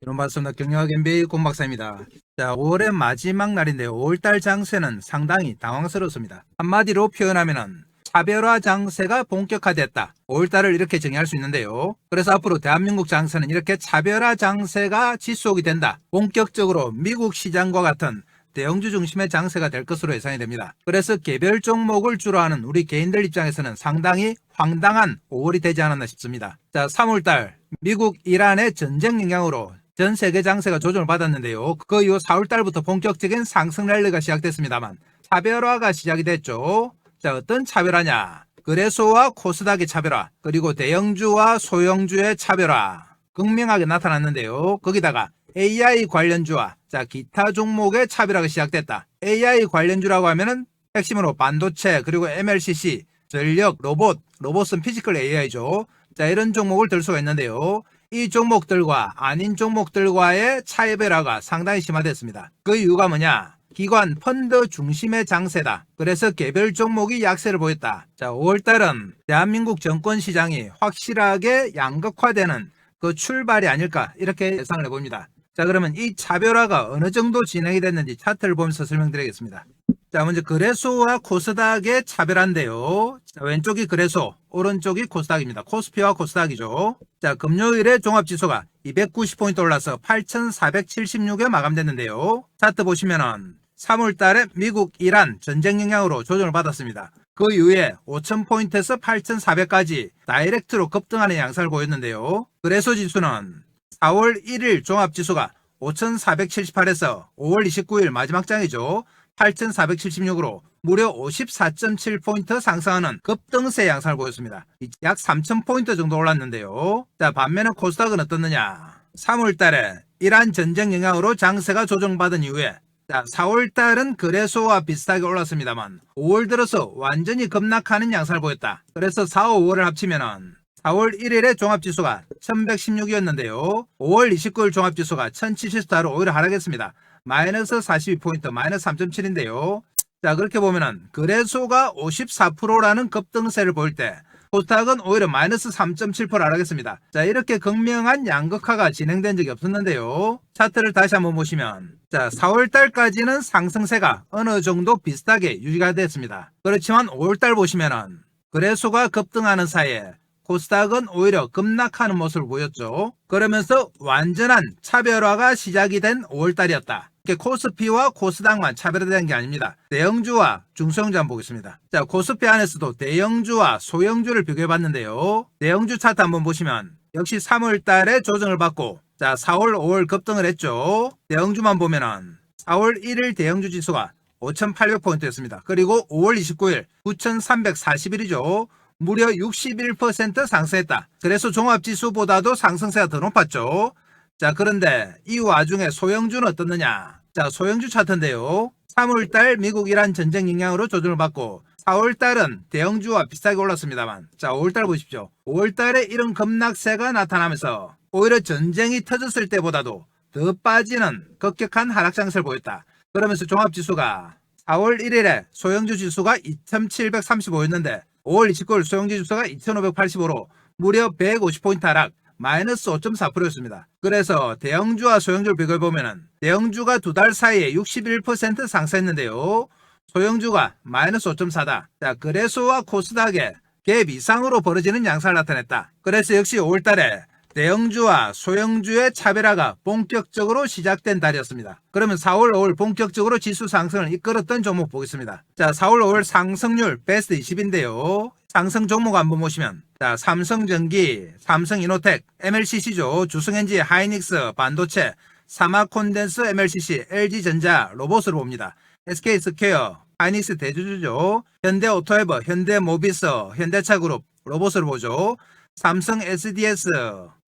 여러분 반갑습니다. 경영학 MBA 곰박사입니다. 자, 5월의 마지막 날인데요. 5월달 장세는 상당히 당황스럽습니다. 한마디로 표현하면은 차별화 장세가 본격화됐다. 5월달을 이렇게 정의할 수 있는데요. 그래서 앞으로 대한민국 장세는 이렇게 차별화 장세가 지속이 된다. 본격적으로 미국 시장과 같은 대형주 중심의 장세가 될 것으로 예상이 됩니다. 그래서 개별 종목을 주로 하는 우리 개인들 입장에서는 상당히 황당한 5월이 되지 않았나 싶습니다. 자, 3월달 미국 이란의 전쟁 영향으로 전 세계 장세가 조정을 받았는데요. 그 이후 4월달부터 본격적인 상승 랠리가 시작됐습니다만 차별화가 시작이 됐죠. 자, 어떤 차별화냐? 거래소와 코스닥의 차별화, 그리고 대형주와 소형주의 차별화 극명하게 나타났는데요. 거기다가 AI 관련주와 기타 종목의 차별화가 시작됐다. AI 관련주라고 하면은 핵심으로 반도체, 그리고 MLCC, 전력, 로봇은 피지컬 AI죠. 자, 이런 종목을 들 수가 있는데요. 이 종목들과 아닌 종목들과의 차별화가 상당히 심화됐습니다. 그 이유가 뭐냐? 기관 펀드 중심의 장세다. 그래서 개별 종목이 약세를 보였다. 자, 5월달은 대한민국 정권시장이 확실하게 양극화되는 그 출발이 아닐까 이렇게 예상을 해봅니다. 자, 그러면 이 차별화가 어느 정도 진행이 됐는지 차트를 보면서 설명드리겠습니다. 자, 먼저 거래소와 코스닥의 차별화인데요. 자, 왼쪽이 거래소, 오른쪽이 코스닥입니다. 코스피와 코스닥이죠. 자, 금요일에 종합지수가 290포인트 올라서 8,476에 마감됐는데요. 차트 보시면은 3월달에 미국 이란 전쟁 영향으로 조정을 받았습니다. 그 이후에 5,000포인트에서 8,400까지 다이렉트로 급등하는 양상을 보였는데요. 거래소 지수는 4월 1일 종합지수가 5,478에서 5월 29일 마지막 장이죠. 8,476으로 무려 54.7포인트 상승하는 급등세 양상을 보였습니다. 약 3,000포인트 정도 올랐는데요. 자, 반면에 코스닥은 어떻느냐? 3월달에 이란 전쟁 영향으로 장세가 조정받은 이후에 4월달은 거래소와 비슷하게 올랐습니다만 5월 들어서 완전히 급락하는 양상을 보였다. 그래서 4, 5월을 합치면은 4월 1일에 종합지수가 1116이었는데요. 5월 29일 종합지수가 1074로 오히려 하락했습니다. 마이너스 42포인트, 마이너스 3.7인데요. 자, 그렇게 보면은 거래소가 54%라는 급등세를 보일 때 코스닥은 오히려 마이너스 3.7% 하락했습니다. 자, 이렇게 극명한 양극화가 진행된 적이 없었는데요. 차트를 다시 한번 보시면 4월달까지는 상승세가 어느 정도 비슷하게 유지가 됐습니다. 그렇지만 5월달 보시면은 거래소가 급등하는 사이에 코스닥은 오히려 급락하는 모습을 보였죠. 그러면서 완전한 차별화가 시작이 된 5월달이었다. 코스피와 코스닥만 차별화된 게 아닙니다. 대형주와 중소형주 한번 보겠습니다. 자, 코스피 안에서도 대형주와 소형주를 비교해봤는데요. 대형주 차트 한번 보시면 역시 3월달에 조정을 받고 4월, 5월 급등을 했죠. 대형주만 보면은 4월 1일 대형주 지수가 5,800포인트였습니다. 그리고 5월 29일 9,341이죠. 무려 61% 상승했다. 그래서 종합지수보다도 상승세가 더 높았죠. 자, 그런데 이 와중에 소형주는 어떻느냐? 자, 소형주 차트인데요. 3월달 미국 이란 전쟁 영향으로 조정을 받고 4월달은 대형주와 비슷하게 올랐습니다만, 자, 5월달 보십시오. 5월달에 이런 급락세가 나타나면서 오히려 전쟁이 터졌을 때보다도 더 빠지는 급격한 하락 장세를 보였다. 그러면서 종합지수가 4월 1일에 소형주 지수가 2,735였는데 5월 29일 소형주 지수가 2,585로 무려 150포인트 하락, 마이너스 5.4%였습니다. 그래서 대형주와 소형주를 비교해보면 대형주가 두 달 사이에 61% 상승했는데요. 소형주가 마이너스 5.4다. 자, 거래소와 코스닥의 갭 이상으로 벌어지는 양상을 나타냈다. 그래서 역시 5월달에 대형주와 소형주의 차별화가 본격적으로 시작된 달이었습니다. 그러면 4월, 5월 본격적으로 지수 상승을 이끌었던 종목 보겠습니다. 자, 4월, 5월 상승률 베스트 20인데요. 상승 종목 한번 보시면 삼성전기, 삼성이노텍, MLCC죠. 주승엔지, 하이닉스, 반도체, 사마콘덴스, MLCC, LG전자, 로봇으로 봅니다. SK스퀘어, 하이닉스 대주주죠. 현대오토에버, 현대모비스, 현대차그룹, 로봇으로 보죠. 삼성 SDS,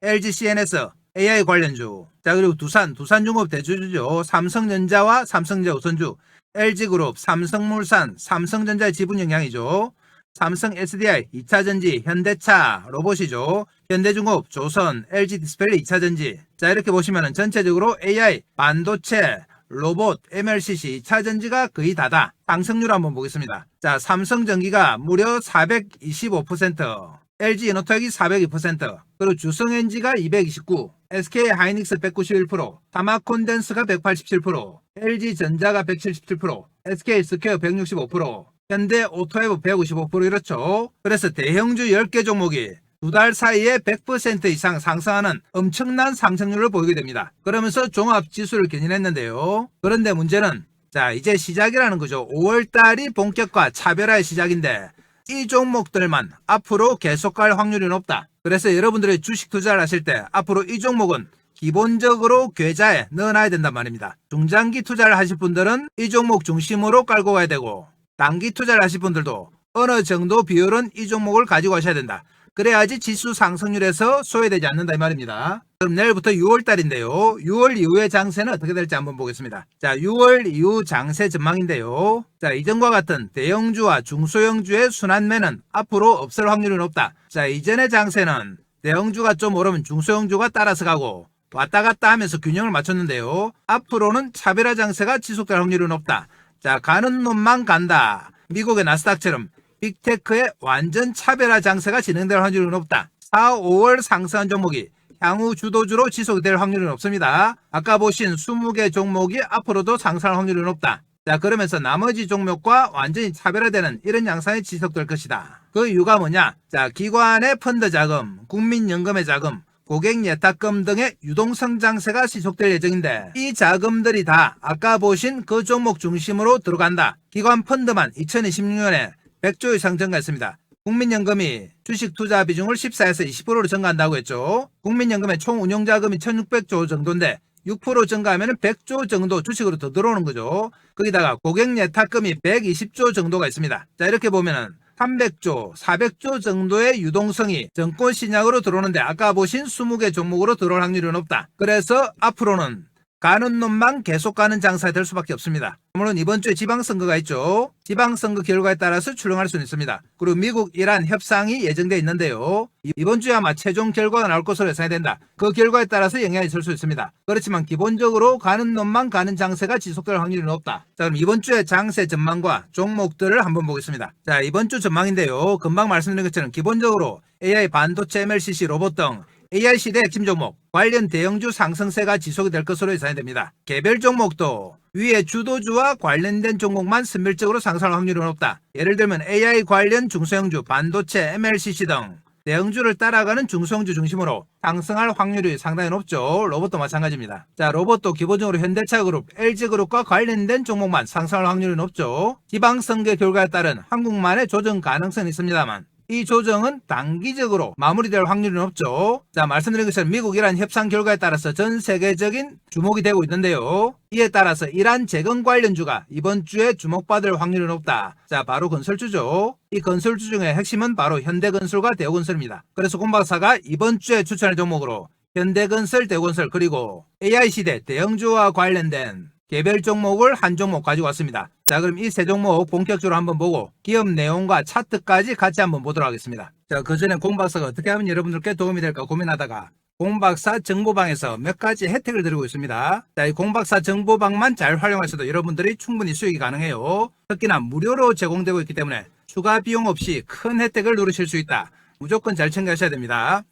LG CNS, AI 관련주. 자, 그리고 두산중업 대주주죠. 삼성전자와 삼성전자우선주, LG그룹, 삼성물산, 삼성전자의 지분 영향이죠. 삼성 SDI, 2차전지, 현대차, 로봇이죠. 현대중업, 조선, LG디스플레이 2차전지. 자, 이렇게 보시면 전체적으로 AI, 반도체, 로봇, MLCC, 2차전지가 거의 다다. 상승률 한번 보겠습니다. 자, 삼성전기가 무려 425%, LG이노텍이 402%, 그리고 주성엔지가 229, SK하이닉스 191%, 사마콘덴스가 187%, LG전자가 177%, SK스퀘어 165%, 현대오토웨브 155% 이렇죠. 그래서 대형주 10개 종목이 두 달 사이에 100% 이상 상승하는 엄청난 상승률을 보이게 됩니다. 그러면서 종합지수를 견인했는데요. 그런데 문제는 자 이제 시작이라는 거죠. 5월달이 본격과 차별화의 시작인데 이 종목들만 앞으로 계속 갈 확률이 높다. 그래서 여러분들이 주식 투자를 하실 때 앞으로 이 종목은 기본적으로 계좌에 넣어놔야 된단 말입니다. 중장기 투자를 하실 분들은 이 종목 중심으로 깔고 가야 되고 단기 투자를 하실 분들도 어느 정도 비율은 이 종목을 가지고 가셔야 된다. 그래야지 지수 상승률에서 소외되지 않는다 이 말입니다. 그럼 내일부터 6월달인데요. 6월 이후의 장세는 어떻게 될지 한번 보겠습니다. 자, 6월 이후 장세 전망인데요. 자, 이전과 같은 대형주와 중소형주의 순환매는 앞으로 없을 확률이 높다. 자, 이전의 장세는 대형주가 좀 오르면 중소형주가 따라서 가고 왔다 갔다 하면서 균형을 맞췄는데요. 앞으로는 차별화 장세가 지속될 확률이 높다. 자, 가는 놈만 간다. 미국의 나스닥처럼 빅테크의 완전 차별화 장세가 진행될 확률이 높다. 4, 5월 상승한 종목이 향후 주도주로 지속될 확률은 없습니다. 아까 보신 20개 종목이 앞으로도 상승할 확률이 높다. 자, 그러면서 나머지 종목과 완전히 차별화되는 이런 양상이 지속될 것이다. 그 이유가 뭐냐? 자, 기관의 펀드 자금, 국민연금의 자금, 고객예탁금 등의 유동성 장세가 지속될 예정인데 이 자금들이 다 아까 보신 그 종목 중심으로 들어간다. 기관 펀드만 2026년에 100조 이상 증가했습니다. 국민연금이 주식 투자 비중을 14에서 20%로 증가한다고 했죠. 국민연금의 총 운용자금이 1600조 정도인데 6% 증가하면 100조 정도 주식으로 더 들어오는 거죠. 거기다가 고객예탁금이 120조 정도가 있습니다. 자, 이렇게 보면은 300조, 400조 정도의 유동성이 정권 신약으로 들어오는데 아까 보신 20개 종목으로 들어올 확률이 높다. 그래서 앞으로는 가는 놈만 계속 가는 장사가 될 수밖에 없습니다. 물론 이번 주에 지방선거가 있죠. 지방선거 결과에 따라서 출렁할 수는 있습니다. 그리고 미국 이란 협상이 예정되어 있는데요. 이번 주에 아마 최종 결과가 나올 것으로 예상이 된다. 그 결과에 따라서 영향이 있을 수 있습니다. 그렇지만 기본적으로 가는 놈만 가는 장세가 지속될 확률이 높다. 자, 그럼 이번 주에 장세 전망과 종목들을 한번 보겠습니다. 자, 이번 주 전망인데요. 금방 말씀드린 것처럼 기본적으로 AI, 반도체, MLCC, 로봇 등 AI 시대 핵심 종목, 관련 대형주 상승세가 지속이 될 것으로 예상이 됩니다. 개별 종목도 위에 주도주와 관련된 종목만 선별적으로 상승할 확률이 높다. 예를 들면 AI 관련 중소형주, 반도체, MLCC 등 대형주를 따라가는 중소형주 중심으로 상승할 확률이 상당히 높죠. 로봇도 마찬가지입니다. 자, 로봇도 기본적으로 현대차그룹, LG그룹과 관련된 종목만 상승할 확률이 높죠. 지방선거 결과에 따른 한국만의 조정 가능성이 있습니다만 이 조정은 단기적으로 마무리될 확률이 높죠. 자, 말씀드린 것처럼 미국 이란 협상 결과에 따라서 전 세계적인 주목이 되고 있는데요. 이에 따라서 이란 재건 관련주가 이번 주에 주목받을 확률이 높다. 자, 바로 건설주죠. 이 건설주 중에 핵심은 바로 현대건설과 대우건설입니다. 그래서 공 박사가 이번 주에 추천할 종목으로 현대건설, 대우건설 그리고 AI 시대 대형주와 관련된 개별 종목을 한 종목 가지고 왔습니다. 자, 그럼 이 세 종목 본격적으로 한번 보고 기업 내용과 차트까지 같이 한번 보도록 하겠습니다. 자, 그 전에 공 박사가 어떻게 하면 여러분들께 도움이 될까 고민하다가 공 박사 정보방에서 몇 가지 혜택을 드리고 있습니다. 자, 이 공 박사 정보방만 잘 활용하셔도 여러분들이 충분히 수익이 가능해요. 특히나 무료로 제공되고 있기 때문에 추가 비용 없이 큰 혜택을 누리실 수 있다. 무조건 잘 챙겨하셔야 됩니다.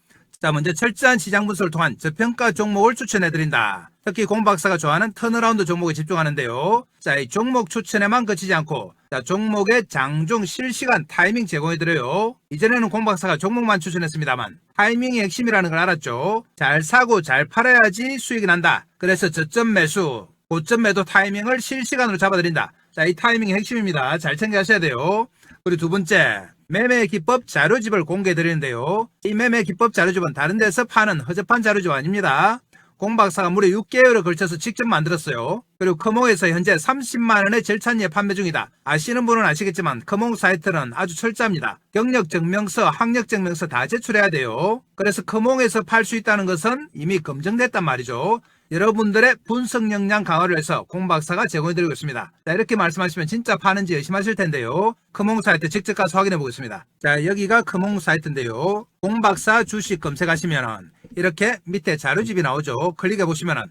자, 먼저 철저한 시장 분석을 통한 저평가 종목을 추천해드린다. 특히 공 박사가 좋아하는 턴어라운드 종목에 집중하는데요. 자, 이 종목 추천에만 그치지 않고 자, 종목의 장중 실시간 타이밍 제공해드려요. 이전에는 공 박사가 종목만 추천했습니다만 타이밍이 핵심이라는 걸 알았죠. 잘 사고 잘 팔아야지 수익이 난다. 그래서 저점 매수, 고점 매도 타이밍을 실시간으로 잡아드린다. 자, 이 타이밍이 핵심입니다. 잘 챙겨하셔야 돼요. 그리고 두 번째, 매매 기법 자료집을 공개해 드리는데요. 이 매매 기법 자료집은 다른 데서 파는 허접한 자료집 아닙니다. 공 박사가 무려 6개월에 걸쳐서 직접 만들었어요. 그리고 커몽에서 현재 30만원의 절찬리에 판매 중이다. 아시는 분은 아시겠지만 커몽 사이트는 아주 철저합니다. 경력증명서, 학력증명서 다 제출해야 돼요. 그래서 커몽에서 팔 수 있다는 것은 이미 검증됐단 말이죠. 여러분들의 분석 역량 강화를 해서 공 박사가 제공해드리고 있습니다. 자, 이렇게 말씀하시면 진짜 파는지 의심하실 텐데요. 커몽 사이트 직접 가서 확인해 보겠습니다. 자, 여기가 커몽 사이트인데요. 공 박사 주식 검색하시면은 이렇게 밑에 자료집이 나오죠. 클릭해 보시면은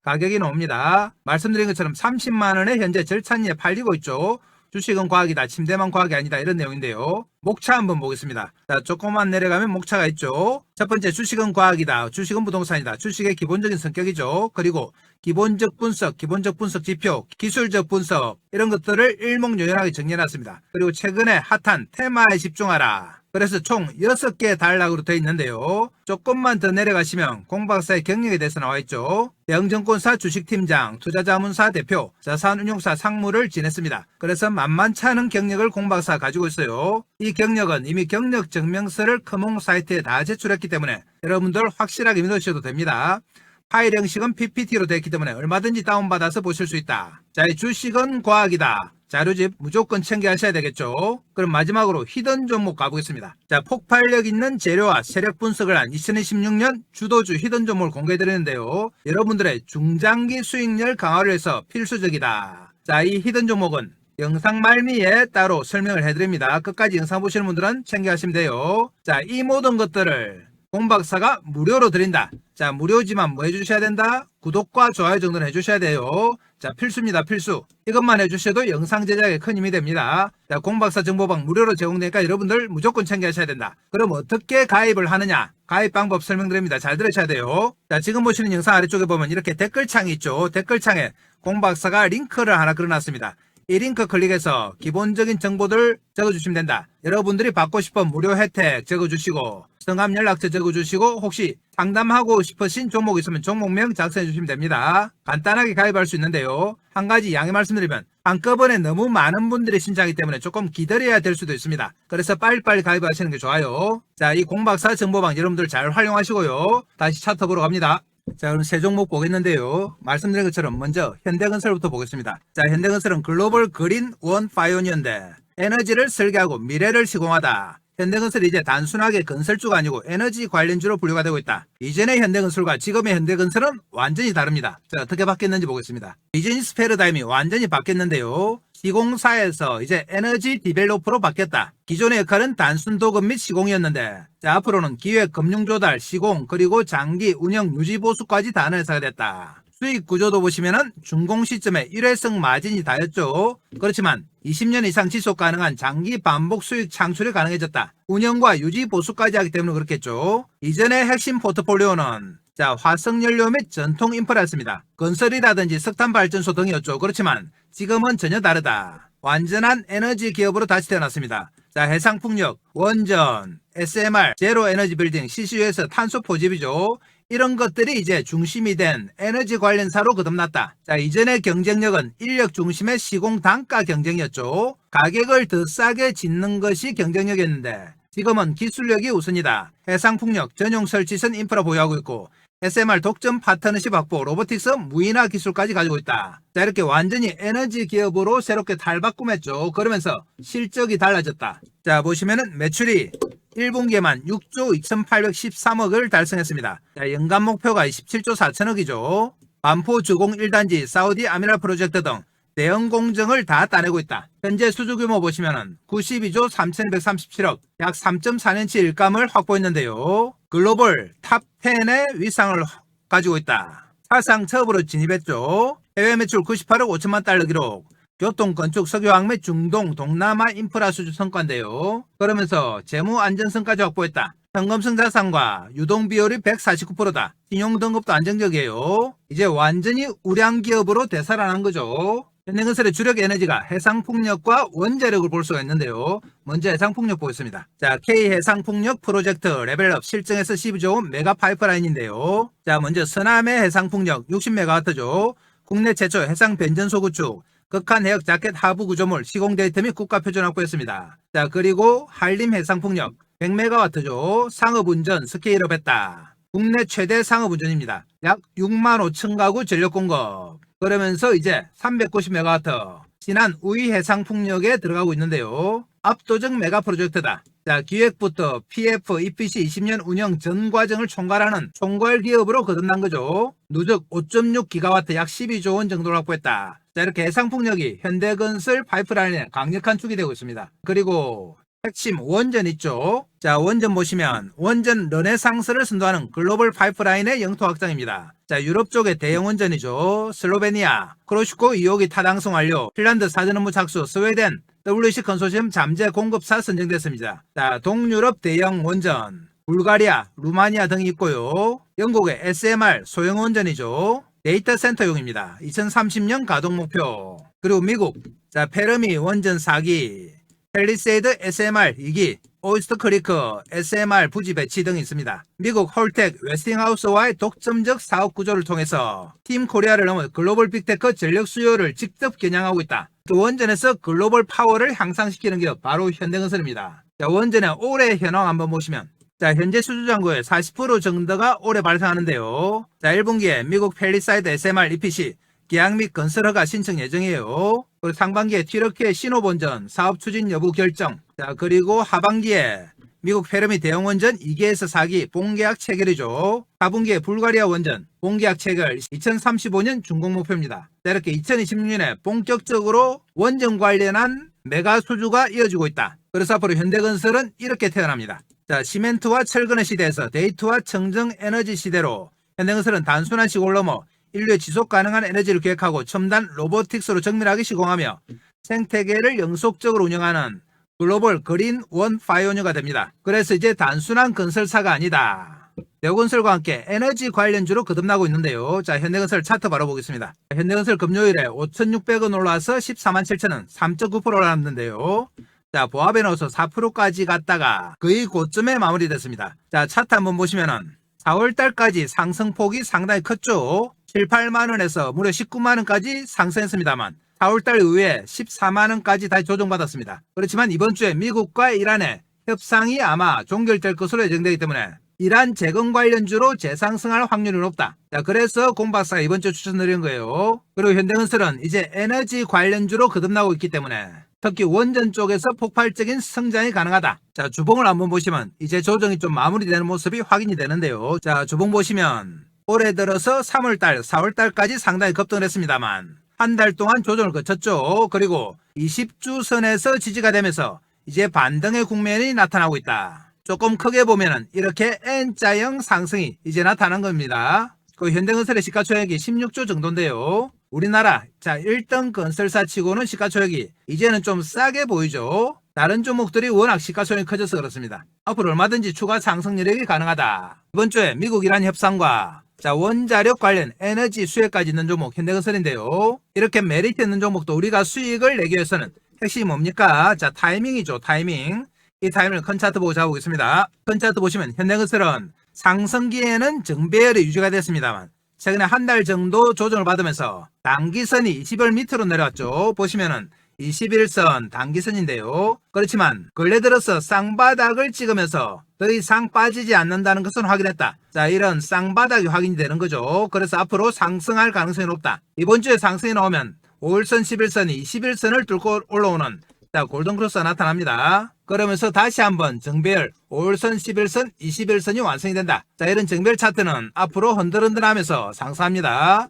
가격이 나옵니다. 말씀드린 것처럼 30만원에 현재 절찬리에 팔리고 있죠. 주식은 과학이다. 침대만 과학이 아니다. 이런 내용인데요. 목차 한번 보겠습니다. 자, 조금만 내려가면 목차가 있죠. 첫 번째, 주식은 과학이다. 주식은 부동산이다. 주식의 기본적인 성격이죠. 그리고 기본적 분석 지표, 기술적 분석 이런 것들을 일목요연하게 정리해놨습니다. 그리고 최근에 핫한 테마에 집중하라. 그래서 총 6개의 단락으로 되어 있는데요. 조금만 더 내려가시면 공박사의 경력에 대해서 나와있죠. 대형증권사 주식팀장, 투자자문사 대표, 자산운용사 상무를 지냈습니다. 그래서 만만치 않은 경력을 공박사가 가지고 있어요. 이 경력은 이미 경력 증명서를 커몽 사이트에 다 제출했기 때문에 여러분들 확실하게 믿으셔도 됩니다. 파일 형식은 PPT로 되어 있기 때문에 얼마든지 다운받아서 보실 수 있다. 자, 이 주식은 과학이다. 자료집 무조건 챙겨하셔야 되겠죠. 그럼 마지막으로 히든 종목 가보겠습니다. 자, 폭발력 있는 재료와 세력 분석을 한 2026년 주도주 히든 종목을 공개해드리는데요. 여러분들의 중장기 수익률 강화를 위해서 필수적이다. 자, 이 히든 종목은 영상 말미에 따로 설명을 해드립니다. 끝까지 영상 보시는 분들은 챙겨하시면 돼요. 자, 이 모든 것들을 공박사가 무료로 드린다. 자, 무료지만 뭐 해주셔야 된다? 구독과 좋아요 정도는 해주셔야 돼요. 자, 필수입니다. 필수. 이것만 해주셔도 영상 제작에 큰 힘이 됩니다. 자, 공박사 정보방 무료로 제공되니까 여러분들 무조건 챙겨하셔야 된다. 그럼 어떻게 가입을 하느냐? 가입 방법 설명드립니다. 잘 들으셔야 돼요. 자, 지금 보시는 영상 아래쪽에 보면 이렇게 댓글창이 있죠. 댓글창에 공박사가 링크를 하나 걸어놨습니다. 이 링크 클릭해서 기본적인 정보들 적어주시면 된다. 여러분들이 받고 싶은 무료 혜택 적어주시고 성함 연락처 적어주시고 혹시 상담하고 싶으신 종목 있으면 종목명 작성해 주시면 됩니다. 간단하게 가입할 수 있는데요. 한 가지 양해 말씀드리면 한꺼번에 너무 많은 분들이 신청하기 때문에 조금 기다려야 될 수도 있습니다. 그래서 빨리빨리 가입하시는 게 좋아요. 자, 이 공박사 정보방 여러분들 잘 활용하시고요. 다시 차트 보러 갑니다. 자, 그럼 세 종목 보겠는데요. 말씀드린 것처럼 먼저 현대건설부터 보겠습니다. 자, 현대건설은 글로벌 그린 원 파이오니어인데 에너지를 설계하고 미래를 시공하다. 현대건설이 이제 단순하게 건설주가 아니고 에너지 관련주로 분류가 되고 있다. 이전의 현대건설과 지금의 현대건설은 완전히 다릅니다. 자, 어떻게 바뀌었는지 보겠습니다. 비즈니스 패러다임이 완전히 바뀌었는데요. 시공사에서 이제 에너지 디벨로퍼로 바뀌었다. 기존의 역할은 단순 도급 및 시공이었는데 자, 앞으로는 기획, 금융조달, 시공, 그리고 장기, 운영, 유지, 보수까지 다 하는 회사가 됐다. 수익 구조도 보시면은 준공 시점에 일회성 마진이 다였죠. 그렇지만 20년 이상 지속 가능한 장기 반복 수익 창출이 가능해졌다. 운영과 유지 보수까지 하기 때문에 그렇겠죠. 이전의 핵심 포트폴리오는 자, 화석연료 및 전통 인프라였습니다. 건설이라든지 석탄발전소 등이었죠. 그렇지만 지금은 전혀 다르다. 완전한 에너지 기업으로 다시 태어났습니다. 자, 해상풍력, 원전, SMR, 제로 에너지 빌딩, CCU에서 탄소 포집이죠. 이런 것들이 이제 중심이 된 에너지 관련사로 거듭났다. 자, 이전의 경쟁력은 인력 중심의 시공 단가 경쟁이었죠. 가격을 더 싸게 짓는 것이 경쟁력이었는데 지금은 기술력이 우선이다. 해상풍력 전용 설치선 인프라 보유하고 있고 SMR 독점 파트너십 확보, 로보틱스 무인화 기술까지 가지고 있다. 자, 이렇게 완전히 에너지 기업으로 새롭게 탈바꿈했죠. 그러면서 실적이 달라졌다. 자, 보시면은 매출이 1분기에만 6조 2813억을 달성했습니다. 자, 연간 목표가 27조 4천억이죠. 반포 주공 1단지, 사우디 아미라 프로젝트 등 대형 공정을 다 따내고 있다. 현재 수주 규모 보시면은 92조 3137억, 약 3.4년치 일감을 확보했는데요. 글로벌 탑 10의 위상을 가지고 있다. 사상 처음으로 진입했죠. 해외 매출 98억 5천만 달러 기록. 교통, 건축, 석유화학 및 중동, 동남아 인프라 수주 성과인데요. 그러면서 재무 안전성까지 확보했다. 현금성 자산과 유동 비율이 149%다. 신용 등급도 안정적이에요. 이제 완전히 우량 기업으로 되살아난 거죠. 현대건설의 주력 에너지가 해상풍력과 원자력을 볼 수가 있는데요. 먼저 해상풍력 보겠습니다. 자, K해상풍력 프로젝트 레벨업 실증에서 12조 원 메가 파이프라인인데요. 자, 먼저 서남해 해상풍력 60MW죠. 국내 최초 해상 변전소 구축, 극한 해역 자켓 하부 구조물 시공 데이터 및 국가 표준 확보했습니다. 자, 그리고 한림 해상풍력 100MW죠. 상업운전 스케일업 했다. 국내 최대 상업운전입니다. 약 6만 5천 가구 전력 공급. 그러면서 이제 390MW 신안 우이 해상풍력에 들어가고 있는데요. 압도적 메가 프로젝트다. 자, 기획부터 PF, EPC 20년 운영 전 과정을 총괄하는 총괄 기업으로 거듭난 거죠. 누적 5.6GW 약 12조 원 정도를 확보했다. 자, 이렇게 해상풍력이 현대건설 파이프라인에 강력한 축이 되고 있습니다. 그리고 핵심 원전 있죠. 자, 원전 보시면 원전 르네상스를 선도하는 글로벌 파이프라인의 영토 확장입니다. 자, 유럽 쪽의 대형 원전이죠. 슬로베니아, 크로슈코 2호기 타당성 완료, 핀란드 사전 업무 착수, 스웨덴 WC 컨소시엄 잠재 공급사 선정됐습니다. 자, 동유럽 대형 원전, 불가리아, 루마니아 등이 있고요. 영국의 SMR 소형 원전이죠. 데이터 센터용입니다. 2030년 가동 목표. 그리고 미국, 자, 페르미 원전 4기, 펠리세이드 SMR 2기, 오이스터 크리크 SMR 부지 배치 등이 있습니다. 미국 홀텍 웨스팅하우스와의 독점적 사업 구조를 통해서 팀 코리아를 넘어 글로벌 빅테크 전력 수요를 직접 겨냥하고 있다. 또 원전에서 글로벌 파워를 향상시키는 기업 바로 현대건설입니다. 자, 원전의 올해 현황 한번 보시면, 자, 현재 수주 잔고의 40% 정도가 올해 발생하는데요. 자, 1분기에 미국 펠리사이드 SMR EPC 계약 및 건설 허가 신청 예정이에요. 그리고 상반기에 튀르키예 신호본전 사업 추진 여부 결정. 자, 그리고 하반기에 미국 페르미 대형 원전 2기에서 4기 본계약 체결이죠. 4분기에 불가리아 원전 본계약 체결 2035년 준공 목표입니다. 자, 이렇게 2026년에 본격적으로 원전 관련한 메가 수주가 이어지고 있다. 그래서 앞으로 현대건설은 이렇게 태어납니다. 자, 시멘트와 철근의 시대에서 데이터와 청정 에너지 시대로 현대건설은 단순한 시골 넘어 인류의 지속 가능한 에너지를 계획하고 첨단 로보틱스로 정밀하게 시공하며 생태계를 영속적으로 운영하는 글로벌 그린 원 파이오니어가 됩니다. 그래서 이제 단순한 건설사가 아니다. 대우건설과 함께 에너지 관련주로 거듭나고 있는데요. 자, 현대건설 차트 바로 보겠습니다. 현대건설 금요일에 5,600원 올라와서 14만 7천원 3.9% 올랐는데요. 자, 보합에 넣어서 4%까지 갔다가 거의 고점에 마무리됐습니다. 자, 차트 한번 보시면은 4월달까지 상승폭이 상당히 컸죠. 7, 8만원에서 무려 19만원까지 상승했습니다만 4월달 이후에 14만원까지 다시 조정받았습니다. 그렇지만 이번 주에 미국과 이란의 협상이 아마 종결될 것으로 예정되기 때문에 이란 재건 관련주로 재상승할 확률이 높다. 자, 그래서 공박사가 이번 주 추천드린 거예요. 그리고 현대건설은 이제 에너지 관련주로 거듭나고 있기 때문에 특히 원전 쪽에서 폭발적인 성장이 가능하다. 자, 주봉을 한번 보시면 이제 조정이 좀 마무리되는 모습이 확인이 되는데요. 자, 주봉 보시면 올해 들어서 3월달, 4월달까지 상당히 급등을 했습니다만 한 달 동안 조정을 거쳤죠. 그리고 20주 선에서 지지가 되면서 이제 반등의 국면이 나타나고 있다. 조금 크게 보면은 이렇게 N자형 상승이 이제 나타난 겁니다. 그 현대건설의 시가총액이 16조 정도인데요. 우리나라 자 1등 건설사 치고는 시가총액이 이제는 좀 싸게 보이죠. 다른 종목들이 워낙 시가총액이 커져서 그렇습니다. 앞으로 얼마든지 추가 상승 여력이 가능하다. 이번 주에 미국 이란 협상과 자, 원자력 관련 에너지 수혜까지 있는 종목 현대건설인데요. 이렇게 메리트 있는 종목도 우리가 수익을 내기 위해서는 핵심이 뭡니까? 자, 타이밍이죠. 타이밍. 이 타이밍을 큰 차트 보고 잡아보겠습니다. 큰 차트 보시면 현대건설은 상승기에는 정배열이 유지가 됐습니다만 최근에 한 달 정도 조정을 받으면서 단기선이 20일 밑으로 내려왔죠. 보시면은 21선 단기선인데요. 그렇지만 근래 들어서 쌍바닥을 찍으면서 더 이상 빠지지 않는다는 것은 확인했다. 자, 이런 쌍바닥이 확인이 되는 거죠. 그래서 앞으로 상승할 가능성이 높다. 이번 주에 상승이 나오면 5일선 11선이 21선을 뚫고 올라오는 자, 골든크로스가 나타납니다. 그러면서 다시 한번 정배열 5일선 11선 21선이 완성이 된다. 자, 이런 정배열 차트는 앞으로 흔들흔들하면서 상승합니다.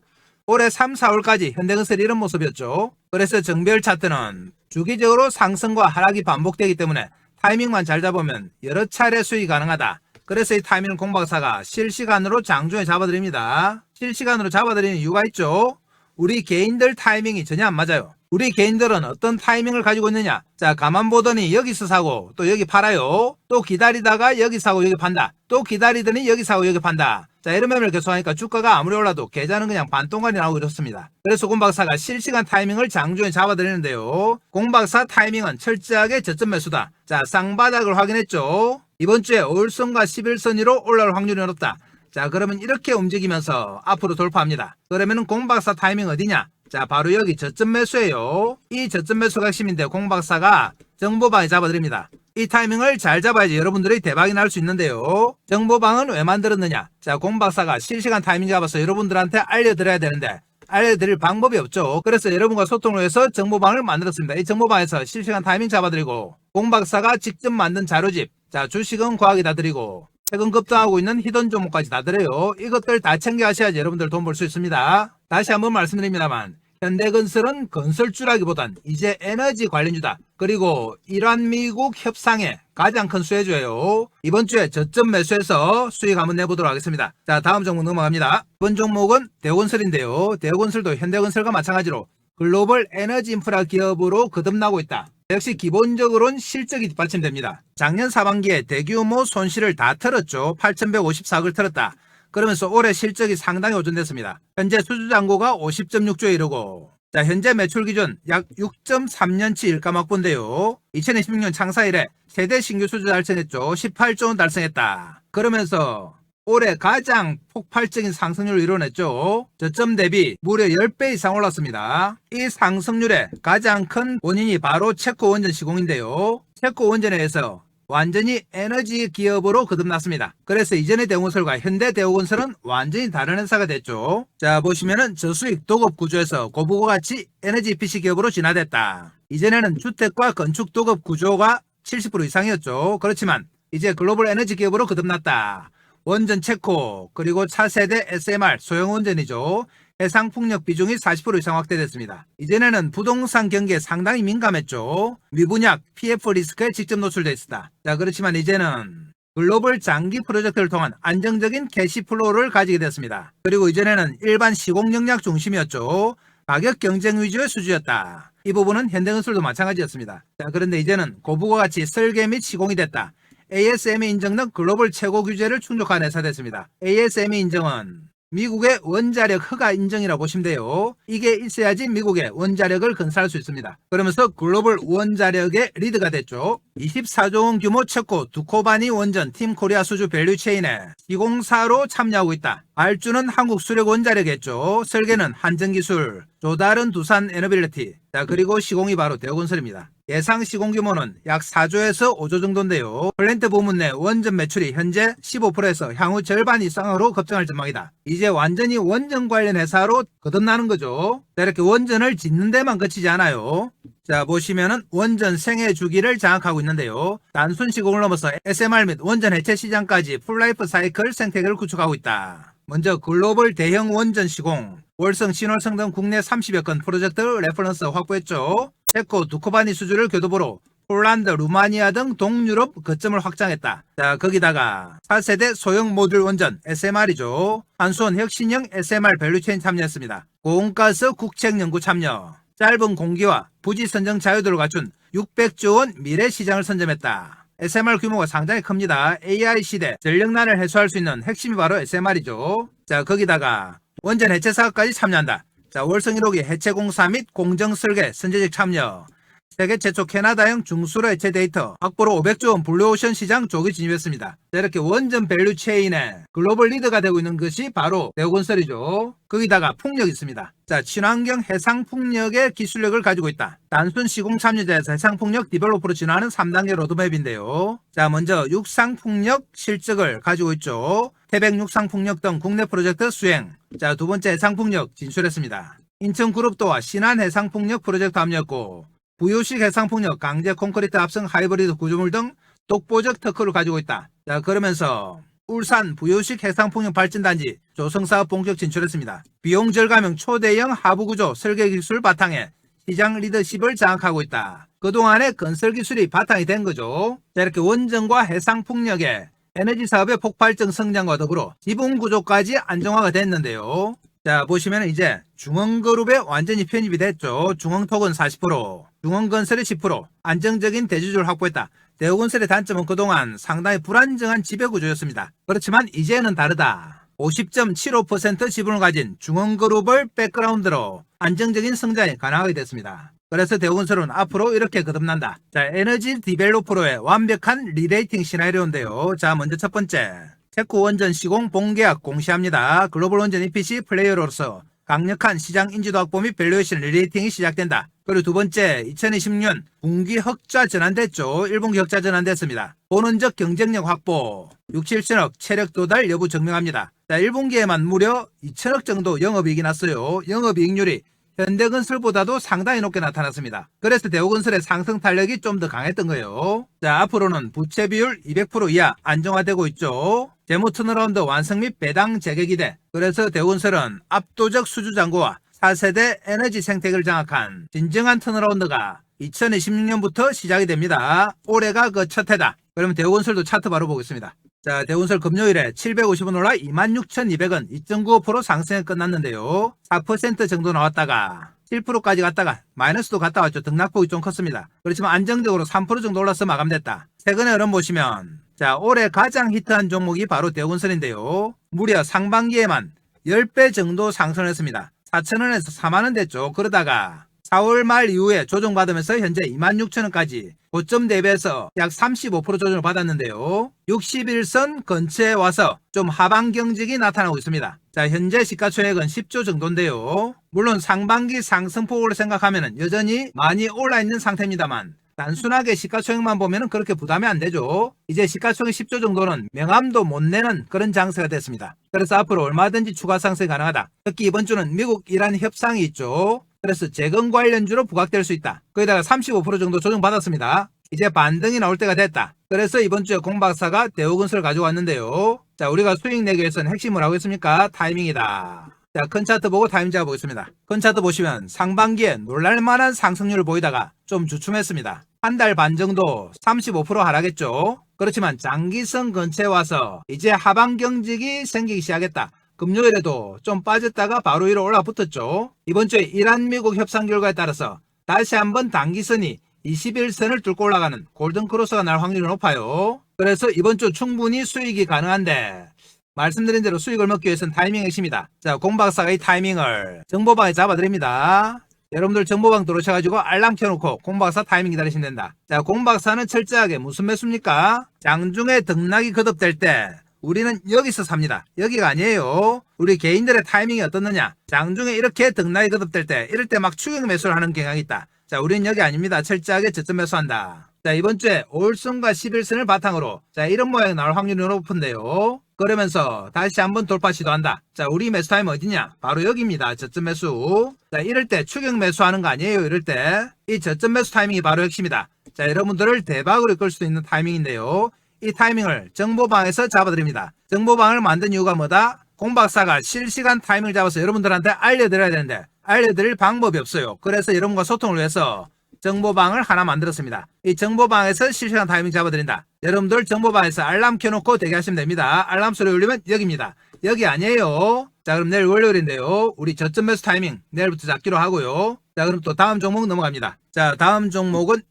올해 3, 4월까지 현대건설이 이런 모습이었죠. 그래서 정배열 차트는 주기적으로 상승과 하락이 반복되기 때문에 타이밍만 잘 잡으면 여러 차례 수익이 가능하다. 그래서 이 타이밍을 공박사가 실시간으로 장중에 잡아드립니다. 실시간으로 잡아드리는 이유가 있죠. 우리 개인들 타이밍이 전혀 안 맞아요. 우리 개인들은 어떤 타이밍을 가지고 있느냐. 자, 가만 보더니 여기서 사고 또 여기 팔아요. 또 기다리다가 여기 사고 여기 판다. 또 기다리더니 여기 사고 여기 판다. 자, 이런 매매를 계속하니까 주가가 아무리 올라도 계좌는 그냥 반동간이 나오고 이렇습니다. 그래서 공박사가 실시간 타이밍을 장중에 잡아드리는데요. 공박사 타이밍은 철저하게 저점 매수다. 자, 쌍바닥을 확인했죠. 이번 주에 5일선과 11선 위로 올라올 확률이 높다. 자, 그러면 이렇게 움직이면서 앞으로 돌파합니다. 그러면은 공박사 타이밍 어디냐? 자, 바로 여기 저점 매수예요. 이 저점 매수가 핵심인데 공박사가 정보방에 잡아드립니다. 이 타이밍을 잘 잡아야지 여러분들이 대박이 날 수 있는데요. 정보방은 왜 만들었느냐? 자, 공박사가 실시간 타이밍 잡아서 여러분들한테 알려드려야 되는데 알려드릴 방법이 없죠. 그래서 여러분과 소통을 위해서 정보방을 만들었습니다. 이 정보방에서 실시간 타이밍 잡아드리고 공박사가 직접 만든 자료집, 자, 주식은 과학이 다 드리고 최근 급등하고 있는 히든 종목까지 다 드려요. 이것들 다 챙겨 하셔야지 여러분들 돈 벌 수 있습니다. 다시 한번 말씀드립니다만 현대건설은 건설주라기보단 이제 에너지 관련주다. 그리고 이란 미국 협상의 가장 큰 수혜주예요. 이번 주에 저점 매수해서 수익 한번 내보도록 하겠습니다. 자, 다음 종목 넘어갑니다. 이번 종목은 대우건설인데요. 대우건설도 현대건설과 마찬가지로 글로벌 에너지 인프라 기업으로 거듭나고 있다. 역시 기본적으로는 실적이 뒷받침됩니다. 작년 상반기에 대규모 손실을 다 털었죠. 8,154억을 털었다. 그러면서 올해 실적이 상당히 호전됐습니다. 현재 수주잔고가 50.6조에 이르고, 자, 현재 매출 기준 약 6.3년치 일가mak부인데요. 2026년 창사 이래 최대 신규 수주 달성했죠. 18조 원 달성했다. 그러면서 올해 가장 폭발적인 상승률을 이뤄냈죠. 저점 대비 무려 10배 이상 올랐습니다. 이 상승률의 가장 큰 원인이 바로 체코 원전 시공인데요. 체코 원전에 의해서 완전히 에너지 기업으로 거듭났습니다. 그래서 이전의 대우건설과 현대 대우건설은 완전히 다른 회사가 됐죠. 자, 보시면은 저수익 도급 구조에서 고부고 같이 에너지 EPC 기업으로 진화됐다. 이전에는 주택과 건축 도급 구조가 70% 이상이었죠. 그렇지만 이제 글로벌 에너지 기업으로 거듭났다. 원전 체코, 그리고 차세대 SMR 소형 원전이죠. 해상풍력 비중이 40% 이상 확대됐습니다. 이전에는 부동산 경기에 상당히 민감했죠. 미분양, PF 리스크에 직접 노출돼 있었다. 자, 그렇지만 이제는 글로벌 장기 프로젝트를 통한 안정적인 캐시플로우를 가지게 됐습니다. 그리고 이전에는 일반 시공 영역 중심이었죠. 가격 경쟁 위주의 수주였다. 이 부분은 현대건설도 마찬가지였습니다. 자, 그런데 이제는 고부고와 같이 설계 및 시공이 됐다. ASME 인정 등 글로벌 최고 규제를 충족한 회사 됐습니다. ASME 인정은 미국의 원자력 허가 인정이라고 보시면 돼요. 이게 있어야지 미국의 원자력을 건설할 수 있습니다. 그러면서 글로벌 원자력의 리드가 됐죠. 24조 원 규모 체코 두코바니 원전 팀 코리아 수주 밸류체인에 시공사로 참여하고 있다. 발주는 한국 수력 원자력이었죠. 설계는 한전기술, 조달은 두산 에너빌리티, 자, 그리고 시공이 바로 대우건설입니다. 예상 시공 규모는 약 4조에서 5조 정도인데요. 플랜트 부문 내 원전 매출이 현재 15%에서 향후 절반 이상으로 급증할 전망이다. 이제 완전히 원전 관련 회사로 거듭나는 거죠. 자, 이렇게 원전을 짓는 데만 그치지 않아요. 자, 보시면은 원전 생애 주기를 장악하고 있는데요. 단순 시공을 넘어서 SMR 및 원전 해체 시장까지 풀라이프 사이클 생태계를 구축하고 있다. 먼저 글로벌 대형 원전 시공, 월성, 신월성 등 국내 30여 건 프로젝트 레퍼런스 확보했죠. 체코 두코바니 수주를 교두보로 폴란드, 루마니아 등 동유럽 거점을 확장했다. 자, 거기다가 4세대 소형 모듈 원전 SMR이죠. 한수원 혁신형 SMR 밸류체인 참여했습니다. 고온가스 국책 연구 참여. 짧은 공기와 부지 선정 자유도를 갖춘 600조 원 미래 시장을 선점했다. SMR 규모가 상당히 큽니다. AI 시대 전력난을 해소할 수 있는 핵심이 바로 SMR이죠. 자, 거기다가 원전 해체 사업까지 참여한다. 자, 월성 1호기 해체 공사 및 공정 설계 선제적 참여. 세계 최초 캐나다형 중수로 해체 데이터 확보로 500조 원 블루오션 시장 조기 진입했습니다. 자, 이렇게 원전 밸류 체인의 글로벌 리더가 되고 있는 것이 바로 대우건설이죠. 거기다가 풍력이 있습니다. 자, 친환경 해상풍력의 기술력을 가지고 있다. 단순 시공 참여자에서 해상풍력 디벨로퍼로 진화하는 3단계 로드맵인데요. 자, 먼저 육상풍력 실적을 가지고 있죠. 태백 육상풍력 등 국내 프로젝트 수행. 자, 두 번째 해상풍력 진출했습니다. 인천그룹도와 신안 해상풍력 프로젝트 합류했고, 부유식 해상풍력, 강제 콘크리트 합성 하이브리드 구조물 등 독보적 특허를 가지고 있다. 자, 그러면서 울산 부유식 해상풍력 발전단지 조성사업 본격 진출했습니다. 비용 절감형 초대형 하부구조 설계기술 바탕에 시장 리더십을 장악하고 있다. 그동안의 건설기술이 바탕이 된 거죠. 자, 이렇게 원전과 해상풍력의 에너지 사업의 폭발적 성장과 더불어 지분구조까지 안정화가 됐는데요. 자, 보시면 이제 중흥그룹에 완전히 편입이 됐죠. 중흥톡은 40%, 중흥건설이 10%, 안정적인 대주주를 확보했다. 대우건설의 단점은 그동안 상당히 불안정한 지배구조였습니다. 그렇지만 이제는 다르다. 50.75% 지분을 가진 중흥그룹을 백그라운드로 안정적인 성장이 가능하게 됐습니다. 그래서 대우건설은 앞으로 이렇게 거듭난다. 자, 에너지 디벨로퍼로의 완벽한 리레이팅 시나리오인데요. 자, 먼저 첫 번째. 체코 원전 시공 본계약 공시합니다. 글로벌 원전 EPC 플레이어로서 강력한 시장 인지도 확보 및 밸류에이션 리레이팅이 시작된다. 그리고 두 번째, 2020년 분기 흑자 전환됐죠. 1분기 흑자 전환됐습니다. 본원적 경쟁력 확보, 6, 7천억 체력 도달 여부 증명합니다. 자, 1분기에만 무려 2천억 정도 영업이익이 났어요. 영업이익률이 현대건설보다도 상당히 높게 나타났습니다. 그래서 대우건설의 상승 탄력이 좀 더 강했던 거예요. 자, 앞으로는 부채 비율 200% 이하 안정화되고 있죠. 재무 턴어라운드 완성 및 배당 재개 기대. 그래서 대우건설은 압도적 수주 잔고와 4세대 에너지 생태계를 장악한 진정한 턴어라운드가 2026년부터 시작이 됩니다. 올해가 그 첫 해다. 그러면 대우건설도 차트 바로 보겠습니다. 자, 대우건설 금요일에 750원 올라 26,200원 2.95% 상승에 끝났는데요. 4% 정도 나왔다가 7%까지 갔다가 마이너스도 갔다 왔죠. 등락폭이 좀 컸습니다. 그렇지만 안정적으로 3% 정도 올라서 마감됐다. 최근에 흐름 보시면 자, 올해 가장 히트한 종목이 바로 대우건설인데요. 무려 상반기에만 10배 정도 상승했습니다. 4,000원에서 4만원 됐죠. 그러다가 4월 말 이후에 조정받으면서 현재 26,000원까지 고점 대비해서 약 35% 조정을 받았는데요. 61선 근처에 와서 좀 하방 경직이 나타나고 있습니다. 자, 현재 시가총액은 10조 정도인데요. 물론 상반기 상승폭으로 생각하면 여전히 많이 올라있는 상태입니다만 단순하게 시가총액만 보면 그렇게 부담이 안 되죠. 이제 시가총액 10조 정도는 명함도 못 내는 그런 장세가 됐습니다. 그래서 앞으로 얼마든지 추가 상승이 가능하다. 특히 이번 주는 미국 이란 협상이 있죠. 그래서 재건 관련주로 부각될 수 있다. 거기다가 35% 정도 조정받았습니다. 이제 반등이 나올 때가 됐다. 그래서 이번 주에 공박사가 대우건설을 가져왔는데요. 자, 우리가 수익 내기 위해서는 핵심을 하고 있습니까? 타이밍이다. 자, 큰 차트 보고 타이밍 잡아보겠습니다. 큰 차트 보시면 상반기에 놀랄만한 상승률을 보이다가 좀 주춤했습니다. 한 달 반 정도 35% 하락했죠. 그렇지만 장기선 근처에 와서 이제 하방 경직이 생기기 시작했다. 금요일에도 좀 빠졌다가 바로 위로 올라붙었죠. 이번 주에 이란 미국 협상 결과에 따라서 다시 한번 단기선이 21선을 뚫고 올라가는 골든크로스가 날 확률이 높아요. 그래서 이번 주 충분히 수익이 가능한데 말씀드린 대로 수익을 먹기 위해서는 타이밍이 핵심이다. 자, 공박사가 이 타이밍을 정보방에 잡아드립니다. 여러분들 정보방 들어오셔가지고 알람 켜놓고 공박사 타이밍 기다리시면 된다. 자, 공박사는 철저하게 무슨 매수입니까? 장중에 등락이 거듭될 때 우리는 여기서 삽니다. 여기가 아니에요. 우리 개인들의 타이밍이 어떻느냐. 장중에 이렇게 등락이 거듭될 때 이럴 때 막 추격 매수를 하는 경향이 있다. 자, 우리는 여기 아닙니다. 철저하게 저점 매수한다. 자, 이번 주에 5일선과 11선을 바탕으로 자, 이런 모양이 나올 확률이 높은데요. 그러면서 다시 한번 돌파 시도한다. 자, 우리 매수 타임 어디냐? 바로 여기입니다. 저점 매수. 자, 이럴 때 추격 매수하는 거 아니에요. 이럴 때 이 저점 매수 타이밍이 바로 핵심이다. 자, 여러분들을 대박으로 이끌 수 있는 타이밍인데요. 이 타이밍을 정보방에서 잡아드립니다. 정보방을 만든 이유가 뭐다? 공박사가 실시간 타이밍을 잡아서 여러분들한테 알려드려야 되는데 알려드릴 방법이 없어요. 그래서 여러분과 소통을 위해서 정보방을 하나 만들었습니다. 이 정보방에서 실시간 타이밍 잡아드린다. 여러분들 정보방에서 알람 켜놓고 대기하시면 됩니다. 알람 소리 울리면 여기입니다. 여기 아니에요. 자, 그럼 내일 월요일인데요. 우리 저점 매수 타이밍 내일부터 잡기로 하고요. 자, 그럼 또 다음 종목 넘어갑니다. 자, 다음 종목은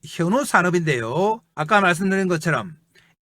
현우산업인데요. 아까 말씀드린 것처럼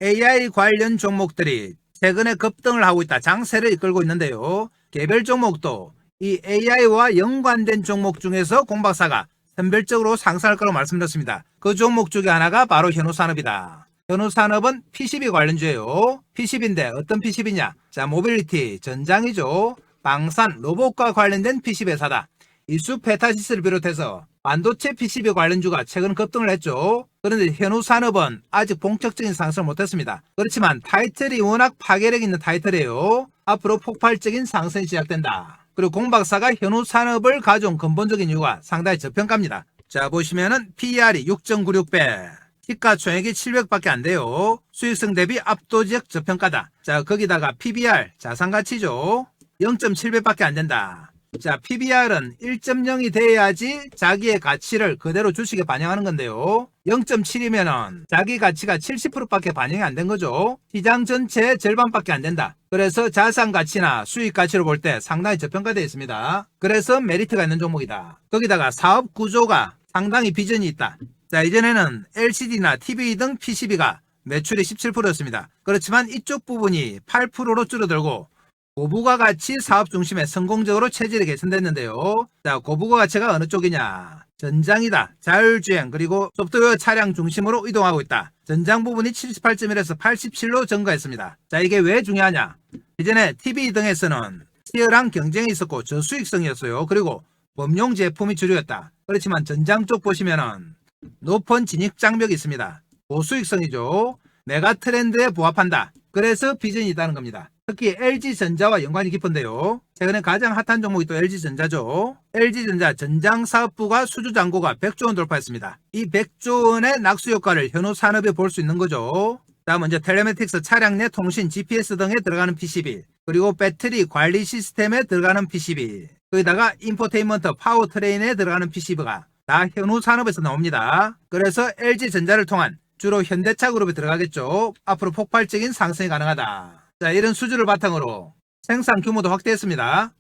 AI 관련 종목들이 최근에 급등을 하고 있다. 장세를 이끌고 있는데요. 개별 종목도 이 AI와 연관된 종목 중에서 공박사가 선별적으로 상승할 거라고 말씀드렸습니다. 그 종목 중에 하나가 바로 현우산업이다. 현우산업은 PCB 관련주예요. PCB인데 어떤 PCB냐? 자, 모빌리티, 전장이죠. 방산, 로봇과 관련된 PCB 회사다. 이수 페타시스를 비롯해서 반도체 PCB 관련주가 최근 급등을 했죠. 그런데 현우산업은 아직 본격적인 상승을 못했습니다. 그렇지만 타이틀이 워낙 파괴력 있는 타이틀이에요. 앞으로 폭발적인 상승이 시작된다. 그리고 공박사가 현우산업을 가져온 근본적인 이유가 상당히 저평가입니다. 자, 보시면은 PER이 6.96배, 시가총액이 700밖에 안 돼요. 수익성 대비 압도적 저평가다. 자, 거기다가 PBR, 자산가치죠. 0.7배밖에 안 된다. 자, PBR은 1.0이 돼야지 자기의 가치를 그대로 주식에 반영하는 건데요. 0.7이면은 자기 가치가 70%밖에 반영이 안 된 거죠. 시장 전체의 절반밖에 안 된다. 그래서 자산 가치나 수익 가치로 볼 때 상당히 저평가되어 있습니다. 그래서 메리트가 있는 종목이다. 거기다가 사업 구조가 상당히 비전이 있다. 자, 이전에는 LCD나 TV 등 PCB가 매출이 17%였습니다. 그렇지만 이쪽 부분이 8%로 줄어들고 고부가 가치 사업 중심에 성공적으로 체질이 개선됐는데요. 자, 고부가 가치가 어느 쪽이냐? 전장이다. 자율주행 그리고 소프트웨어 차량 중심으로 이동하고 있다. 전장 부분이 78.1에서 87로 증가했습니다. 자, 이게 왜 중요하냐? 이전에 TV 등에서는 치열한 경쟁이 있었고 저수익성이었어요. 그리고 범용 제품이 주류였다. 그렇지만 전장 쪽 보시면은 높은 진입 장벽이 있습니다. 고수익성이죠. 메가 트렌드에 부합한다. 그래서 비전이 있다는 겁니다. 특히 LG전자와 연관이 깊은데요. 최근에 가장 핫한 종목이 또 LG전자죠. LG전자 전장사업부가 수주잔고가 100조 원 돌파했습니다. 이 100조 원의 낙수 효과를 현우산업에 볼 수 있는 거죠. 다음 먼저 텔레메틱스 차량 내 통신 GPS 등에 들어가는 PCB, 그리고 배터리 관리 시스템에 들어가는 PCB, 거기다가 인포테인먼트 파워트레인에 들어가는 PCB가 다 현우산업에서 나옵니다. 그래서 LG전자를 통한 주로 현대차 그룹에 들어가겠죠. 앞으로 폭발적인 상승이 가능하다. 자, 이런 수주를 바탕으로 생산 규모도 확대했습니다.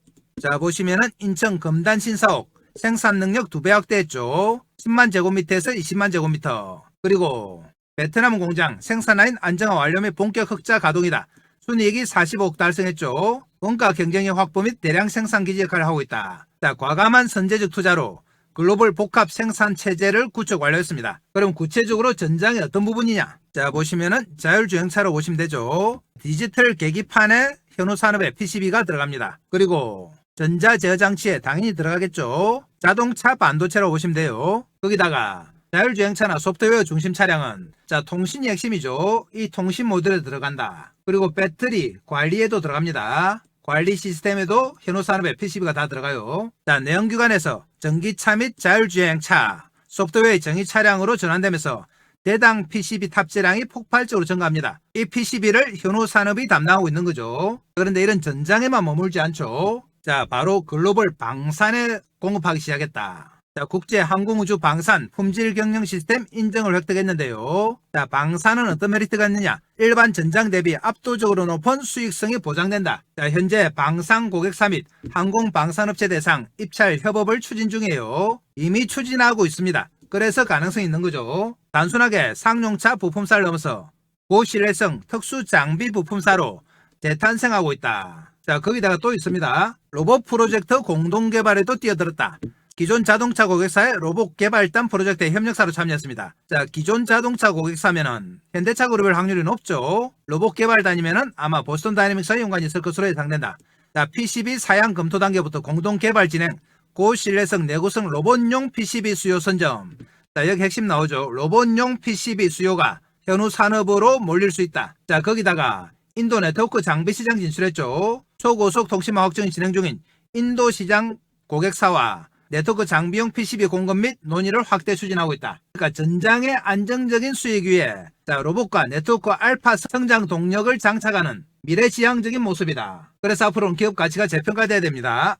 자, 보시면은 인천 금단 신사옥 생산 능력 2배 확대했죠. 10만 제곱미터에서 20만 제곱미터. 그리고 베트남 공장 생산 라인 안정화 완료 및 본격 흑자 가동이다. 순이익이 45억 달성했죠. 원가 경쟁력 확보 및 대량 생산 기지 역할을 하고 있다. 자, 과감한 선제적 투자로 글로벌 복합 생산 체제를 구축 완료했습니다. 그럼 구체적으로 전장이 어떤 부분이냐? 자, 보시면은 자율주행차로 보시면 되죠. 디지털 계기판에 현우산업의 PCB가 들어갑니다. 그리고 전자제어장치에 당연히 들어가겠죠. 자동차 반도체로 보시면 돼요. 거기다가 자율주행차나 소프트웨어 중심 차량은 자, 통신이 핵심이죠. 이 통신 모듈에 들어간다. 그리고 배터리 관리에도 들어갑니다. 관리 시스템에도 현우산업의 PCB가 다 들어가요. 자, 내연기관에서 전기차 및 자율주행차, 소프트웨어의 정의 차량으로 전환되면서 대당 PCB 탑재량이 폭발적으로 증가합니다. 이 PCB를 현우산업이 담당하고 있는 거죠. 그런데 이런 전장에만 머물지 않죠. 자, 바로 글로벌 방산에 공급하기 시작했다. 자, 국제 항공우주 방산 품질 경영 시스템 인증을 획득했는데요. 자, 방산은 어떤 메리트가 있느냐? 일반 전장 대비 압도적으로 높은 수익성이 보장된다. 자, 현재 방산 고객사 및 항공 방산업체 대상 입찰 협업을 추진 중이에요. 이미 추진하고 있습니다. 그래서 가능성이 있는 거죠. 단순하게 상용차 부품사를 넘어서 고신뢰성 특수 장비 부품사로 재탄생하고 있다. 자, 거기다가 또 있습니다. 로봇 프로젝트 공동 개발에도 뛰어들었다. 기존 자동차 고객사의 로봇 개발단 프로젝트에 협력사로 참여했습니다. 자, 기존 자동차 고객사면은 현대차 그룹일 확률이 높죠. 로봇 개발단이면은 아마 보스턴 다이내믹스와 연관이 있을 것으로 예상된다. 자, PCB 사양 검토 단계부터 공동 개발 진행, 고신뢰성 내구성 로봇용 PCB 수요 선점. 자, 여기 핵심 나오죠. 로봇용 PCB 수요가 현우 산업으로 몰릴 수 있다. 자, 거기다가 인도 네트워크 장비 시장 진출했죠. 초고속 통신망 확정이 진행 중인 인도 시장 고객사와 네트워크 장비용 PCB 공급 및 논의를 확대 추진하고 있다. 그러니까 전장의 안정적인 수익 위에 자, 로봇과 네트워크 알파 성장 동력을 장착하는 미래지향적인 모습이다. 그래서 앞으로는 기업 가치가 재평가돼야 됩니다.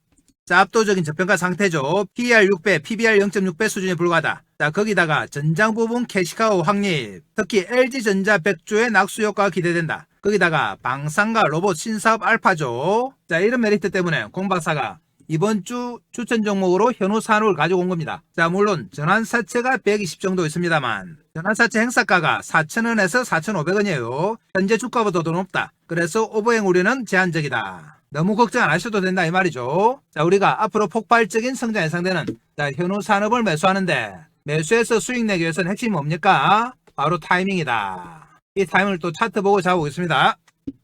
자, 압도적인 저평가 상태죠. PER 6배, PBR 0.6배 수준에 불과하다. 자, 거기다가 전장 부분 캐시카우 확립, 특히 LG전자 100주의 낙수 효과가 기대된다. 거기다가 방산과 로봇 신사업 알파죠. 자, 이런 메리트 때문에 공박사가 이번 주 추천 종목으로 현우산업을 가지고 온 겁니다. 자, 물론 전환사채가 120 정도 있습니다만 전환사채 행사가가 4,000원에서 4,500원이에요. 현재 주가보다 더 높다. 그래서 오버행 우려는 제한적이다. 너무 걱정 안 하셔도 된다 이 말이죠. 자, 우리가 앞으로 폭발적인 성장 예상되는 자, 현우산업을 매수하는데 매수해서 수익 내기 위해서는 핵심이 뭡니까? 바로 타이밍이다. 이 타이밍을 또 차트 보고 잡아보겠습니다.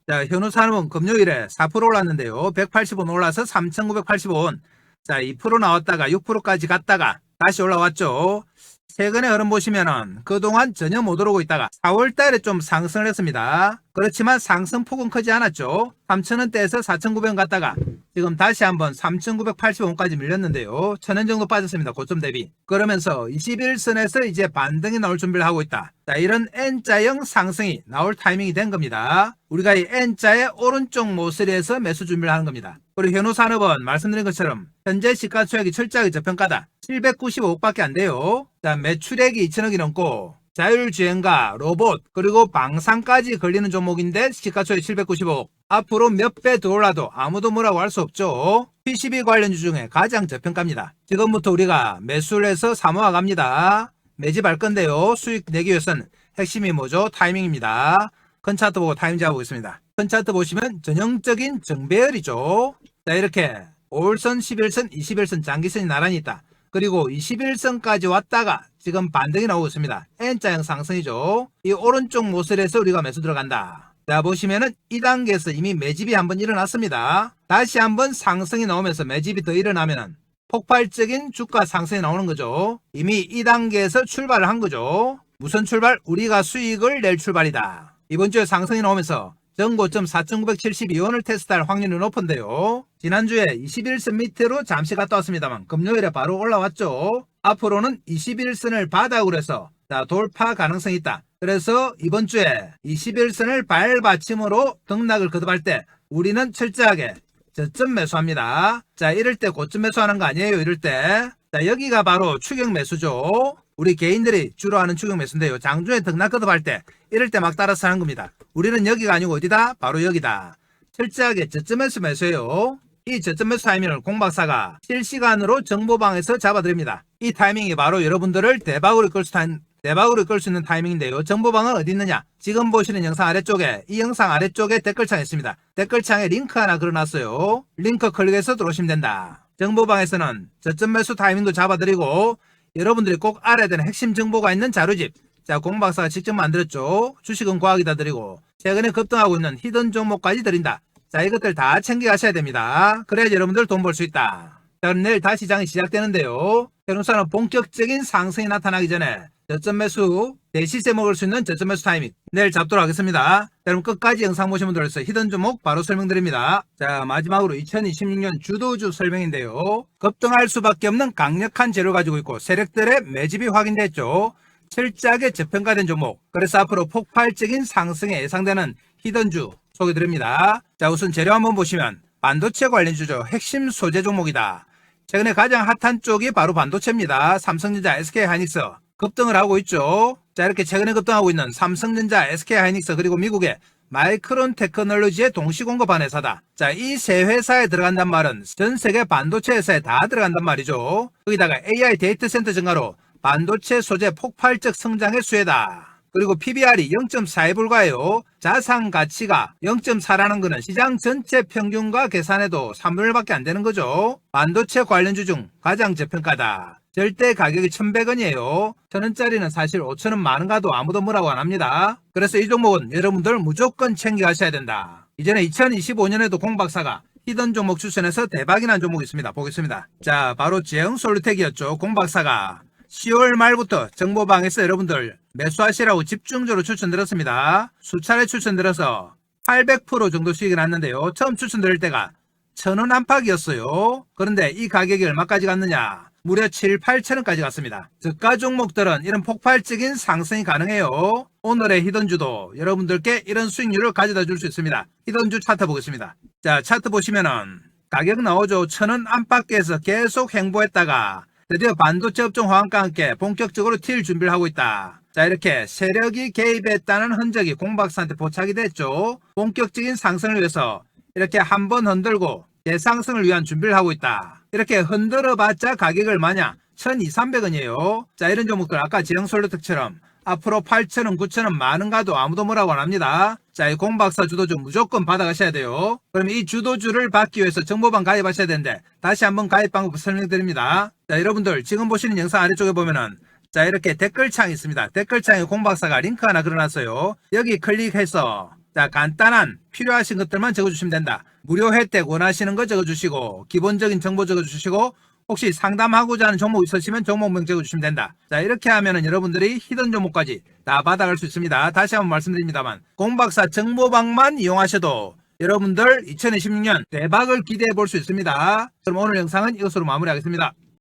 자, 현우산업은 금요일에 4% 올랐는데요. 180원 올라서 3,980원. 자, 2% 나왔다가 6%까지 갔다가 다시 올라왔죠. 최근의 흐름 보시면은 그동안 전혀 못 오르고 있다가 4월 달에 좀 상승을 했습니다. 그렇지만 상승폭은 크지 않았죠. 3,000원대에서 4,900원 갔다가 지금 다시 한번 3,980원까지 밀렸는데요. 1,000원 정도 빠졌습니다. 고점 대비. 그러면서 21선에서 이제 반등이 나올 준비를 하고 있다. 자, 이런 N자형 상승이 나올 타이밍이 된 겁니다. 우리가 이 N자의 오른쪽 모서리에서 매수 준비를 하는 겁니다. 그리고 현우산업은 말씀드린 것처럼 현재 시가총액이 철저하게 저평가다. 795억밖에 안 돼요. 자, 매출액이 2,000억이 넘고 자율주행과 로봇 그리고 방산까지 걸리는 종목인데 시가총액 795억. 앞으로 몇 배 더 올라도 아무도 뭐라고 할 수 없죠. PCB 관련주 중에 가장 저평가입니다. 지금부터 우리가 매수를 해서 사모아 갑니다. 매집할 건데요. 수익 내기 위해서는 핵심이 뭐죠? 타이밍입니다. 큰 차트 보고 타이밍 잡아보겠습니다. 큰 차트 보시면 전형적인 정배열이죠. 자, 이렇게 5일선, 11선, 21선 장기선이 나란히 있다. 그리고 21선까지 왔다가 지금 반등이 나오고 있습니다. N자형 상승이죠. 이 오른쪽 모서리에서 우리가 매수 들어간다. 자, 보시면은 이 단계에서 이미 매집이 한번 일어났습니다. 다시 한번 상승이 나오면서 매집이 더 일어나면은 폭발적인 주가 상승이 나오는 거죠. 이미 이 단계에서 출발을 한 거죠. 무슨 출발? 우리가 수익을 낼 출발이다. 이번 주에 상승이 나오면서 전고점 4,972원을 테스트할 확률이 높은데요. 지난주에 21선 밑으로 잠시 갔다 왔습니다만 금요일에 바로 올라왔죠. 앞으로는 21선을 바닥으로 해서 자, 돌파 가능성이 있다. 그래서 이번 주에 21선을 발받침으로 등락을 거듭할 때 우리는 철저하게 저점 매수합니다. 자, 이럴 때 고점 매수하는 거 아니에요, 이럴 때. 자, 여기가 바로 추격 매수죠. 우리 개인들이 주로 하는 추격 매수인데요. 장중에 등락거듭할 때, 이럴 때 막 따라서 하는 겁니다. 우리는 여기가 아니고 어디다? 바로 여기다. 철저하게 저점에서 매수해요. 이 저점 매수 타이밍을 공박사가 실시간으로 정보방에서 잡아드립니다. 이 타이밍이 바로 여러분들을 대박으로 끌 수 있는 타이밍인데요. 정보방은 어디 있느냐? 지금 보시는 영상 아래쪽에, 이 영상 아래쪽에 댓글창이 있습니다. 댓글창에 링크 하나 걸어놨어요. 링크 클릭해서 들어오시면 된다. 정보방에서는 저점 매수 타이밍도 잡아드리고 여러분들이 꼭 알아야 되는 핵심 정보가 있는 자료집. 자, 공박사가 직접 만들었죠. 주식은 과학이다 드리고 최근에 급등하고 있는 히든 종목까지 드린다. 자, 이것들 다 챙겨가셔야 됩니다. 그래야지 여러분들 돈 벌 수 있다. 자, 그럼 내일 다시 장이 시작되는데요. 현우사는 본격적인 상승이 나타나기 전에 저점 매수, 대시세 먹을 수 있는 저점 매수 타이밍 내일 잡도록 하겠습니다. 여러분 끝까지 영상 보신 분들에서 히든 종목 바로 설명드립니다. 자, 마지막으로 2026년 주도주 설명인데요. 급등할 수밖에 없는 강력한 재료를 가지고 있고 세력들의 매집이 확인됐죠. 철저하게 저평가된 종목, 그래서 앞으로 폭발적인 상승이 예상되는 히든주 소개드립니다. 자, 우선 재료 한번 보시면 반도체 관련주죠. 핵심 소재 종목이다. 최근에 가장 핫한 쪽이 바로 반도체입니다. 삼성전자, SK하이닉스 급등을 하고 있죠. 자, 이렇게 최근에 급등하고 있는 삼성전자, SK하이닉스 그리고 미국의 마이크론 테크놀로지의 동시 공급한 회사다. 자, 이 세 회사에 들어간단 말은 전 세계 반도체 회사에 다 들어간단 말이죠. 여기다가 AI 데이터 센터 증가로 반도체 소재 폭발적 성장의 수혜다. 그리고 PBR이 0.4에 불과해요. 자산 가치가 0.4라는 것은 시장 전체 평균과 계산해도 3분의 1밖에 안 되는 거죠. 반도체 관련주 중 가장 저평가다. 절대 가격이 1,100원이에요. 1,000원짜리는 사실 5,000원 많은 가도 아무도 뭐라고 안 합니다. 그래서 이 종목은 여러분들 무조건 챙겨가셔야 된다. 이전에 2025년에도 공박사가 히든 종목 추천해서 대박이 난 종목이 있습니다. 보겠습니다. 자, 바로 제형솔루텍이었죠. 공박사가 10월 말부터 정보방에서 여러분들 매수하시라고 집중적으로 추천드렸습니다. 수차례 추천드려서 800% 정도 수익이 났는데요. 처음 추천드릴 때가 1,000원 안팎이었어요. 그런데 이 가격이 얼마까지 갔느냐? 무려 7, 8천원까지 갔습니다. 저가 종목들은 이런 폭발적인 상승이 가능해요. 오늘의 히든주도 여러분들께 이런 수익률을 가져다 줄 수 있습니다. 히든주 차트 보겠습니다. 자, 차트 보시면은 가격 나오죠. 1,000원 안팎에서 계속 행보했다가 드디어 반도체 업종 화환과 함께 본격적으로 튈 준비를 하고 있다. 자, 이렇게 세력이 개입했다는 흔적이 공박사한테 포착이 됐죠. 본격적인 상승을 위해서 이렇게 한번 흔들고 대상승을 위한 준비를 하고 있다. 이렇게 흔들어봤자 가격이 얼마냐? 1,200~1,300원이에요. 자, 이런 종목들 아까 지형솔루텍처럼 앞으로 8,000원, 9,000원 많은 가도 아무도 뭐라고 안 합니다. 자, 이 공박사 주도주 무조건 받아가셔야 돼요. 그럼 이 주도주를 받기 위해서 정보방 가입하셔야 되는데 다시 한번 가입 방법 설명드립니다. 자, 여러분들 지금 보시는 영상 아래쪽에 보면은 자, 이렇게 댓글창이 있습니다. 댓글창에 공박사가 링크 하나 걸어놨어요. 여기 클릭해서 자, 간단한 필요하신 것들만 적어주시면 된다. 무료 혜택 원하시는 거 적어주시고 기본적인 정보 적어주시고 혹시 상담하고자 하는 종목 있으시면 종목명 적어주시면 된다. 자, 이렇게 하면은 여러분들이 히든 종목까지 다 받아갈 수 있습니다. 다시 한번 말씀드립니다만 공박사 정보방만 이용하셔도 여러분들 2026년 대박을 기대해 볼 수 있습니다. 그럼 오늘 영상은 이것으로 마무리하겠습니다.